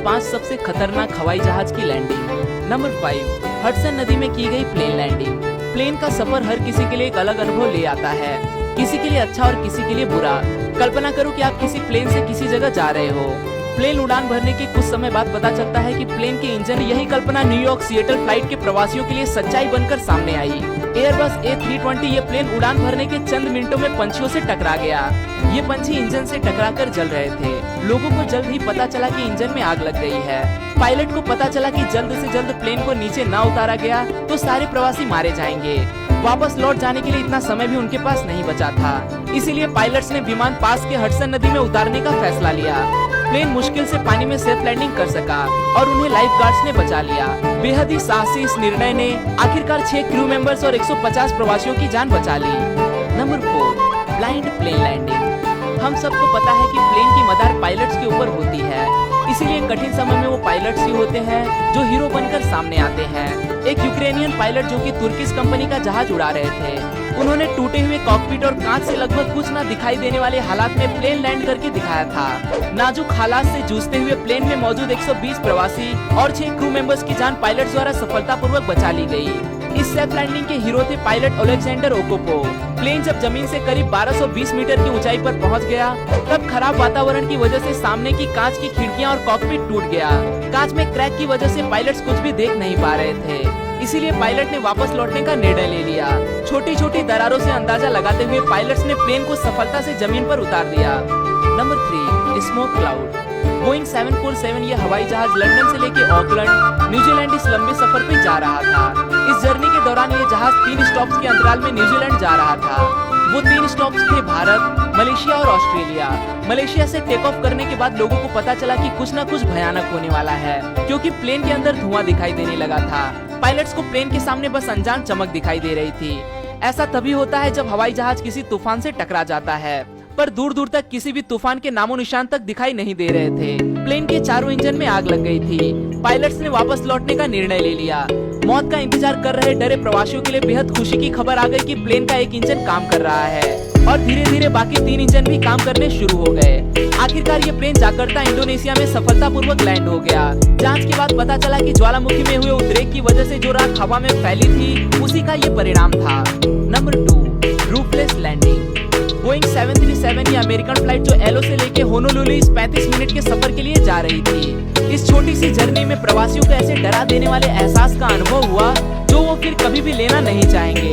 5 सबसे खतरनाक हवाई जहाज की लैंडिंग। नंबर 5, हडसन नदी में की गई प्लेन लैंडिंग। प्लेन का सफर हर किसी के लिए एक अलग अनुभव ले आता है, किसी के लिए अच्छा और किसी के लिए बुरा। कल्पना करो कि आप किसी प्लेन से किसी जगह जा रहे हो। प्लेन उड़ान भरने के कुछ समय बाद पता चलता है कि प्लेन के इंजन, यही कल्पना न्यूयॉर्क सिएटल फ्लाइट के प्रवासियों के लिए सच्चाई बनकर सामने आई। एयरबस A320 ये प्लेन उड़ान भरने के चंद मिनटों में पंछियों से टकरा गया। ये पंछी इंजन से टकराकर जल रहे थे। लोगों को जल्द ही पता चला कि इंजन में आग लग गई है। पायलट को पता चला कि जल्द से जल्द प्लेन को नीचे न उतारा गया तो सारे प्रवासी मारे जाएंगे। वापस लौट जाने के लिए इतना समय भी उनके पास नहीं बचा था, इसीलिए पायलट्स ने विमान पास के हडसन नदी में उतारने का फैसला लिया। प्लेन मुश्किल से पानी में सेफ लैंडिंग कर सका और उन्हें लाइफ गार्ड्स ने बचा लिया। बेहद ही साहसी इस निर्णय ने आखिरकार 6 क्रू मेंबर्स और 150 प्रवासियों की जान बचा ली। Number 4, blind plane landing. हम सबको पता है कि प्लेन की मदार पायलट्स के ऊपर होती है, इसीलिए कठिन समय में वो पायलट्स ही होते हैं जो हीरो बनकर सामने आते हैं। एक यूक्रेनियन पायलट जो कि तुर्किश कंपनी का जहाज उड़ा रहे थे, उन्होंने टूटे हुए कॉकपिट और कांच से लगभग कुछ न दिखाई देने वाले हालात में प्लेन लैंड करके दिखाया था। नाजुक हालात से जूझते हुए प्लेन में मौजूद 120 प्रवासी और 6 क्रू मेंबर्स की जान पायलट द्वारा सफलतापूर्वक बचा ली गई। इस सेफ लैंडिंग के हीरो थे पायलट ओलेक्जेंडर ओकोपो। प्लेन जब जमीन से करीब 1220 मीटर की ऊंचाई पर पहुंच गया, तब खराब वातावरण की वजह से सामने की कांच की खिड़कियां और कॉकपिट टूट गया। कांच में क्रैक की वजह से पायलट्स कुछ भी देख नहीं पा रहे थे, इसीलिए पायलट ने वापस लौटने का निर्णय ले लिया। छोटी छोटी दरारों से अंदाजा लगाते हुए पायलट्स ने प्लेन को सफलता से जमीन पर उतार दिया। Number 3, smoke cloud. बोइंग 747 ये हवाई जहाज लंदन से लेकर ऑकलैंड, न्यूजीलैंड इस लंबे सफर पे जा रहा था। इस जर्नी के दौरान ये जहाज 3 स्टॉप्स के अंतराल में न्यूजीलैंड जा रहा था। वो 3 स्टॉप्स थे भारत, मलेशिया और ऑस्ट्रेलिया। मलेशिया से टेक ऑफ करने के बाद लोगों को पता चला कि कुछ न कुछ भयानक होने वाला है, क्योंकि प्लेन के अंदर धुआं दिखाई देने लगा था। पायलट्स को प्लेन के सामने बस अनजान चमक दिखाई दे रही थी। ऐसा तभी होता है जब हवाई जहाज किसी तूफान से टकरा जाता है, पर दूर दूर तक किसी भी तूफान के नामो निशान तक दिखाई नहीं दे रहे थे। प्लेन के चारों इंजन में आग लग गई थी। पायलट्स ने वापस लौटने का निर्णय ले लिया। मौत का इंतजार कर रहे डरे प्रवासियों के लिए बेहद खुशी की खबर आ गई कि प्लेन का एक इंजन काम कर रहा है और धीरे धीरे बाकी 3 इंजन भी काम करने शुरू हो गए। आखिरकार ये प्लेन जकार्ता इंडोनेशिया में सफलतापूर्वक लैंड हो गया। जांच के बाद पता चला कि ज्वालामुखी में हुए उद्रेक की वजह से जो राख हवा में फैली थी, उसी का ये परिणाम था। Number 2, रूफलेस landing. बोइंग 737 ये अमेरिकन फ्लाइट जो एलो से लेके होनोलुलु इस 35 मिनट के सफर के लिए जा रही थी। इस छोटी सी जर्नी में प्रवासियों को ऐसे डरा देने वाले एहसास का अनुभव हुआ जो वो फिर कभी भी लेना नहीं चाहेंगे।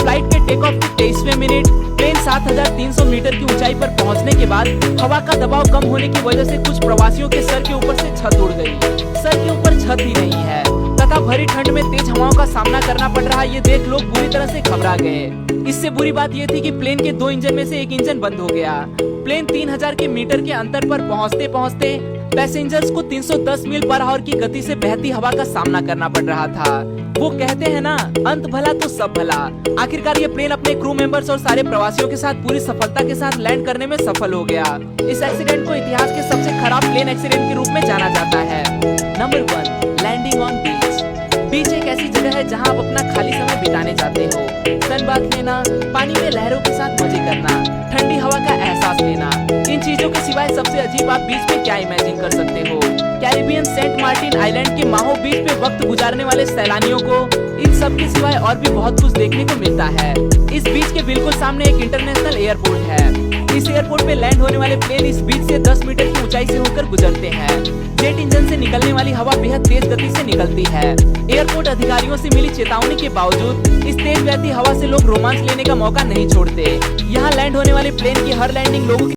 फ्लाइट के टेक ऑफ के 23वें मिनट प्लेन 7300 मीटर की ऊंचाई पर पहुंचने के बाद हवा का दबाव कम होने की वजह से कुछ प्रवासियों के सर के ऊपर से छत उड़ गई। सर के ऊपर छत ही नहीं है तथा भरी ठंड में तेज हवाओं का सामना करना पड़ रहा। ये देख लोग बुरी तरह से घबरा गए। इससे बुरी बात ये थी कि प्लेन के 2 इंजन में से एक इंजन बंद हो गया। प्लेन 3000 के मीटर के अंतर पर पहुंचते पहुंचते पैसेंजर्स को 310 मील पर आवर की गति से बहती हवा का सामना करना पड़ रहा था। वो कहते हैं ना, अंत भला तो सब भला। आखिरकार ये प्लेन अपने क्रू मेंबर्स और सारे प्रवासियों के साथ पूरी सफलता के साथ लैंड करने में सफल हो गया। इस एक्सीडेंट को इतिहास के सबसे खराब प्लेन एक्सीडेंट के रूप में जाना जाता है। नंबर 1, लैंडिंग ऑन बीच। बीच एक ऐसी जगह है जहां आप अपना खाली समय बिताने जाते हो। सन बाथ लेना, पानी में लहरों के साथ मजे करना, ठंडी हवा का एहसास लेना। इन चीजों के सिवाय सबसे अजीब आप बीच पे क्या इमेजिन कर सकते हो? कैरिबियन सेंट मार्टिन आइलैंड के माहो बीच पे वक्त गुजारने वाले सैलानियों को इन सब के सिवाय और भी बहुत कुछ देखने को मिलता है। इस बीच के बिल्कुल सामने एक इंटरनेशनल एयरपोर्ट है। इस एयरपोर्ट पे लैंड होने वाले प्लेन इस बीच से 10 मीटर की ऊंचाई से होकर गुजरते हैं। जेट इंजन से निकलने वाली हवा बेहद तेज गति से निकलती है। एयरपोर्ट अधिकारियों से मिली चेतावनी के बावजूद इस तेज बहती हवा से लोग रोमांच लेने का मौका नहीं छोड़ते। यहाँ लैंड होने वाले प्लेन की हर लैंडिंग लोगों